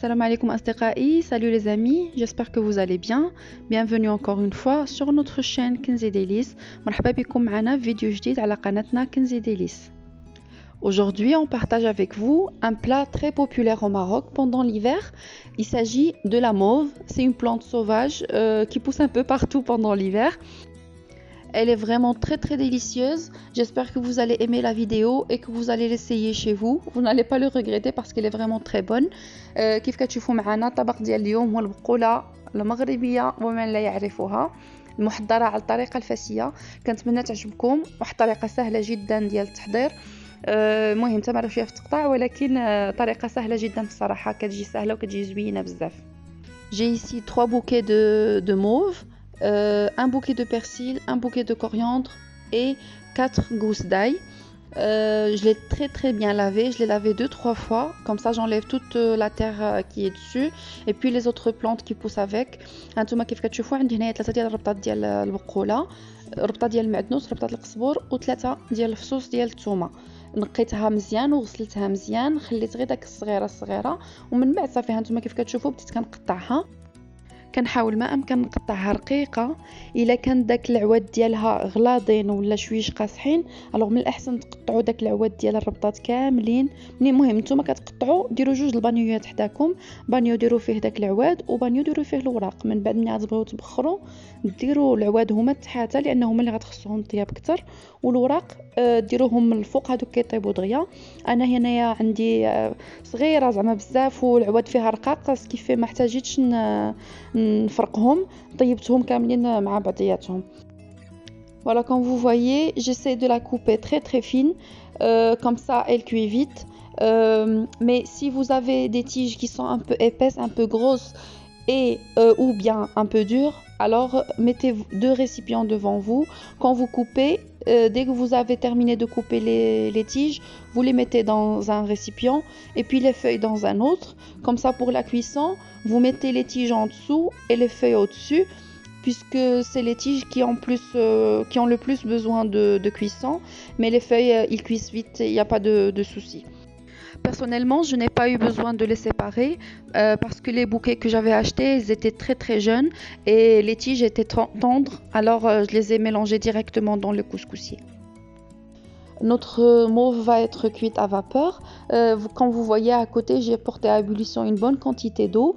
Salam alaikum asdiqai, salut les amis, j'espère que vous allez bien. Bienvenue encore une fois sur notre chaîne Kenzi Délices. مرحبا بكم معنا في فيديو جديد على قناتنا Kenzi Délices. Aujourd'hui, on partage avec vous un plat très populaire au Maroc pendant l'hiver. Il s'agit de la mauve. C'est une plante sauvage qui pousse un peu partout pendant l'hiver. Elle est vraiment très délicieuse. J'espère que vous allez aimer la vidéo et que vous allez l'essayer chez vous. Vous n'allez pas le regretter parce qu'elle est vraiment très bonne. كيف كتشوفوا معنا الطبق ديال اليوم هو البقولة المغربية ومن لا يعرفها المحضرة على الطريقة الفاسية. كنتمنى تعجبكم. واحد طريقة سهلة جدا ديال التحضير. المهم تماروا فيها في التقطاع ولكن طريقة سهلة جدا الصراحة. كتجي سهلة وكتجي زوينة بزاف. J'ai ici 3 bouquets de mauve. Un bouquet de persil, un bouquet de coriandre et 4 gousses d'ail. Je l'ai très bien lavé, je l'ai lavé 2-3 fois, comme ça j'enlève toute la terre qui est dessus et puis les autres plantes qui poussent avec. هانتوما كيف كتشوفوا عندي هنايا 3 ديال الربطات ديال البقوله، ربطه ديال المعدنوس، ربطه القزبور و3 ديال الفصوص ديال الثومه. نقيتها مزيان وغسلتها مزيان، خليت غير داك الصغيره ومن بعد صافي هانتوما كيف كتشوفوا بديت كنقطعها. كنحاول ما امكن نقطعها رقيقه. الا كان داك العواد ديالها غلاضين ولا شويش قاصحين الوغ من الاحسن تقطعوا داك العواد ديال الربطات كاملين. المهم نتوما كتقطعوا ديروا جوج البانيوات حداكم، بانيو ديروا فيه داك العواد وبانيو ديروا فيه الوراق. من بعد ملي غتبغيو تبخروا ديروا العواد هما التحاته لانه هما اللي غتخصهم طياب اكثر، والوراق ديروهم من الفوق هذوك كيطيبوا دغيا. انا هنايا عندي صغيره زعما بزاف والعواد فيها رقاق كيف ما احتاجيتش نفرقهم، طيبتهم كاملين مع بعضياتهم. Voilà, comme vous voyez, j'essaie de la couper très fine, comme ça elle cuit vite. Mais si vous avez des tiges qui sont un peu épaisses, un peu grosses et ou bien un peu dures, alors mettez 2 récipients devant vous. Quand vous coupez, dès que vous avez terminé de couper les tiges, vous les mettez dans un récipient et puis les feuilles dans un autre. Comme ça, pour la cuisson, vous mettez les tiges en dessous et les feuilles au-dessus, puisque c'est les tiges qui ont le plus besoin de cuisson. Mais les feuilles, ils cuisent vite, il n'y a pas de souci. Personnellement, je n'ai pas eu besoin de les séparer parce que les bouquets que j'avais achetés, ils étaient très jeunes et les tiges étaient tendres, alors je les ai mélangés directement dans le couscoussier. Notre mauve va être cuite à vapeur. Comme vous voyez à côté, j'ai porté à ébullition une bonne quantité d'eau.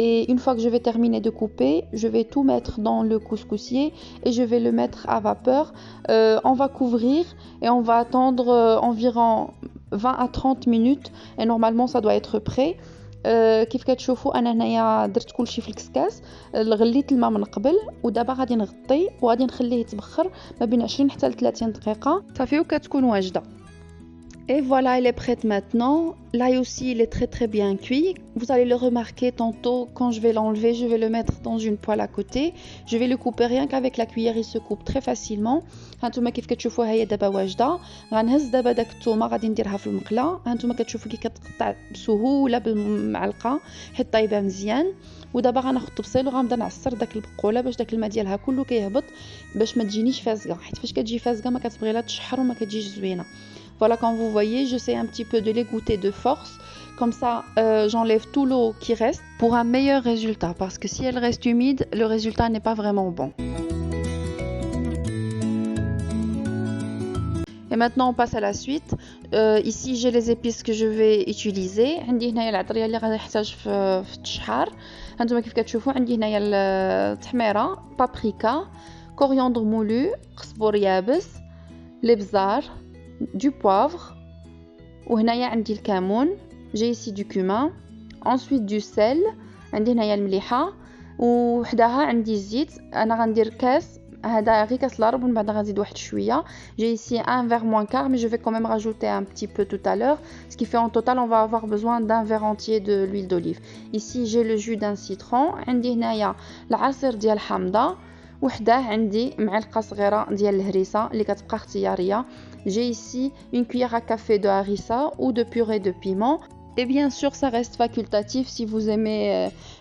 Et une fois que je vais terminer de couper, je vais tout mettre dans le couscoussier et je vais le mettre à vapeur. On va couvrir et on va attendre environ 20 à 30 minutes et normalement ça doit être prêt. كيف كتشوفوا انا هنايا درت كلشي في الكسكاس، غليت الماء من قبل ودابا غادي نغطي وغادي نخليه يتبخر ما بين 20 حتى ل 30 دقيقه صافي وكتكون واجده. Et voilà, elle est prête maintenant. L'ail aussi, il est très bien cuit. Vous allez le remarquer tantôt quand je vais l'enlever, je vais le mettre dans une poêle à côté. Je vais le couper rien qu'avec la cuillère, il se coupe très facilement. هانتوما كيف كتشوفوا هي دابا واجده. غنهز دابا داك الثومه غادي نديرها في المقله. هانتوما كتشوفوا كي كتقطع بسهوله بالمعلقه حيت طايبه مزيان. ودابا غناخذ طبسيل وغنبدا نعصر داك البقوله باش داك الماء ديالها كله كيهبط باش ما تجينيش فاسقه، حيت فاش كتجي فاسقه ما كتبغي لا تشحر وما كتجيش زوينه. Voilà, comme vous voyez, j'essaie un petit peu de l'égoutter de force. Comme ça, j'enlève tout l'eau qui reste pour un meilleur résultat. Parce que si elle reste humide, le résultat n'est pas vraiment bon. Et maintenant, on passe à la suite. Ici, j'ai les épices que je vais utiliser. عندي هنايا العطريه اللي غادي نحتاج في التشحار. هانتوما كيف كتشوفوا عندي هنايا التحميره، بابريكا، كورياندر مولو، قزبر يابس، الابزار، du poivre وهنايا عندي الكمون. j'ai ici du cumin, ensuite du sel، عندي هنايا المليحه وحداها عندي الزيت. انا غندير كاس، هذا غير كاس لارب ومن بعد غنزيد واحد شويه. j'ai ici un verre moins quart mais je vais quand même rajouter un petit peu tout à l'heure, ce qui fait en total on va avoir besoin d'un verre entier de l'huile d'olive. ici j'ai le jus d'un citron، عندي هنايا العصير ديال حامضه وحداه عندي معلقه صغيره ديال الهريسه اللي كتبقى اختياريه. j'ai ici une cuillère à café de harissa ou de purée de piment. Et bien sûr, ça reste facultatif si vous aimez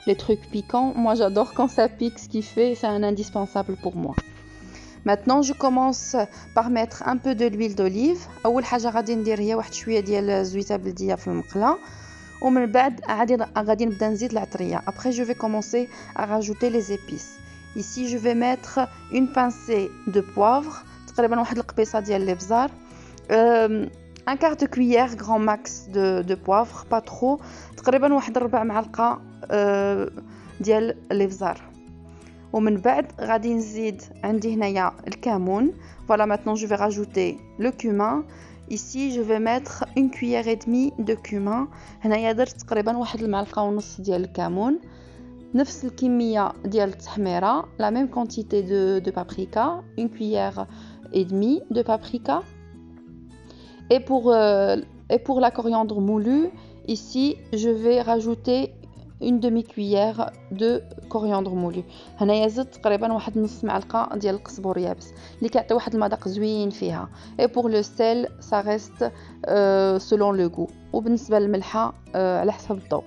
les trucs piquants. Moi, j'adore quand ça pique, ce qui fait, c'est un indispensable pour moi. Maintenant, je commence par mettre un peu de l'huile d'olive. أول حاجة غادي ندير هي واحد شوية ديال الزويته بلدية في المقلة ومن بعد غادي نبدا نزيد العطريه. Après je vais commencer à rajouter les épices. Ici je vais mettre une pincée de poivre, تقريبا واحد القبيصه ديال الابزار, un quart de cuillère grand max de poivre, pas trop, تقريبا واحد 4 معلقه ديال الابزار. ومن بعد غادي نزيد عندي هنايا الكمون. Voilà, maintenant je vais rajouter le cumin. Ici je vais mettre une cuillère et demie de cumin. هنايا درت تقريبا واحد المعلقه ونص ديال الكمون. نفس الكميه ديال التحميره, la même quantité de paprika, une cuillère et demie de paprika. Et pour la coriandre moulue, ici je vais rajouter une demi-cuillère de coriandre moulu. هنايا زدت تقريبا واحد نص معلقه ديال القزبور يابس اللي كيعطي واحد المذاق زوين فيها. Et pour le sel, ça reste selon le goût. وبالنسبه للملحه على حسب الذوق.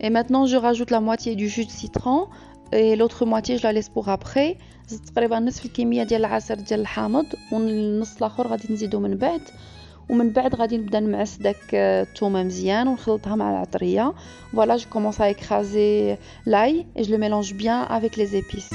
Et maintenant je rajoute la moitié du jus de citron et l'autre moitié je la laisse pour après. زدت تقريبا نصف الكميه ديال العصير ديال الحامض والنص الاخر غادي نزيدو من بعد. ومن بعد غادي نبدا نمعس داك الثومه مزيان ونخلطها مع العطريه. Voilà, je commence à écraser l'ail et je le mélange bien avec les épices.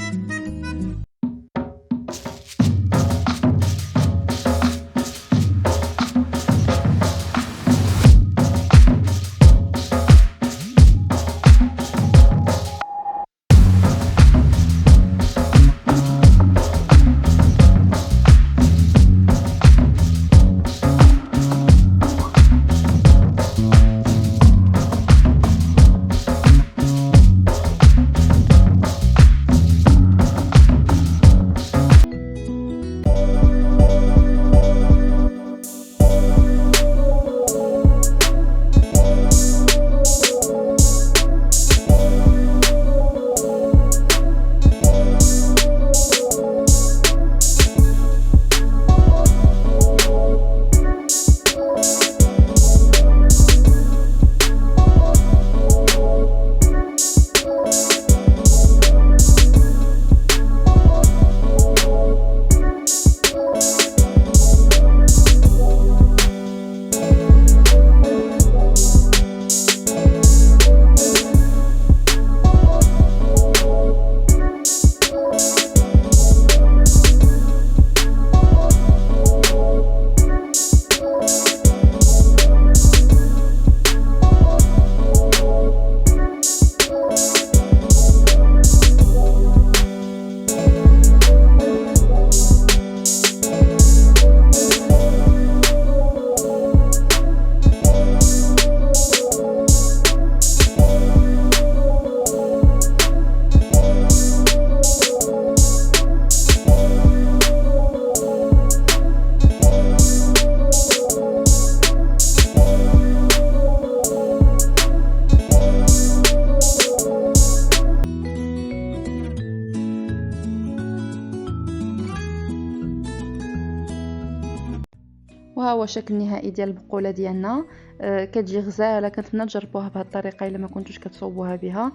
وها هو الشكل النهائي ديال البقوله ديالنا. كتجي غزاله, كنتمنى تجربوها بهذه الطريقه الا ما كنتوش كتصوبوها بها.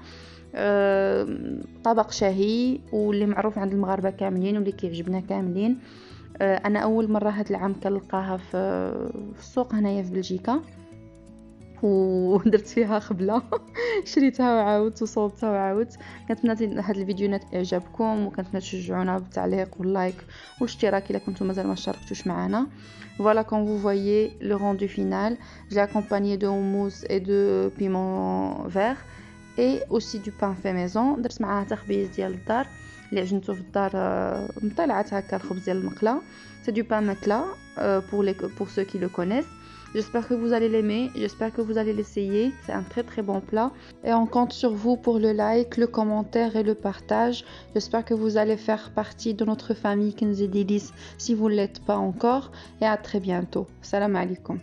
طبق شهي واللي معروف عند المغاربه كاملين واللي كيعجبنا كاملين. انا اول مره هاد العام كنلقاها في السوق هنايا في بلجيكا, ودرت فيها خبله شريتها وعاودت وصوبتها وعاودت. كنتمنى هذا الفيديو يعجبكم, وكنتمنى تشجعونا بالتعليق واللايك والاشتراك الا كنتم مازال ما اشتركتوش معنا. Voilà, comme vous voyez le rendu final, j'ai accompagné de houmous et de piment vert et aussi du pain fait maison. درت معاه تخبيز ديال الدار اللي عجنته في الدار, مطلعات هكا الخبز ديال المقله. C'est du pain makla pour ceux qui le connaissent. J'espère que vous allez l'aimer, j'espère que vous allez l'essayer, c'est un très très bon plat. Et on compte sur vous pour le like, le commentaire et le partage. J'espère que vous allez faire partie de notre famille Kenzi Délices si vous ne l'êtes pas encore. Et à très bientôt. Salam alaikum.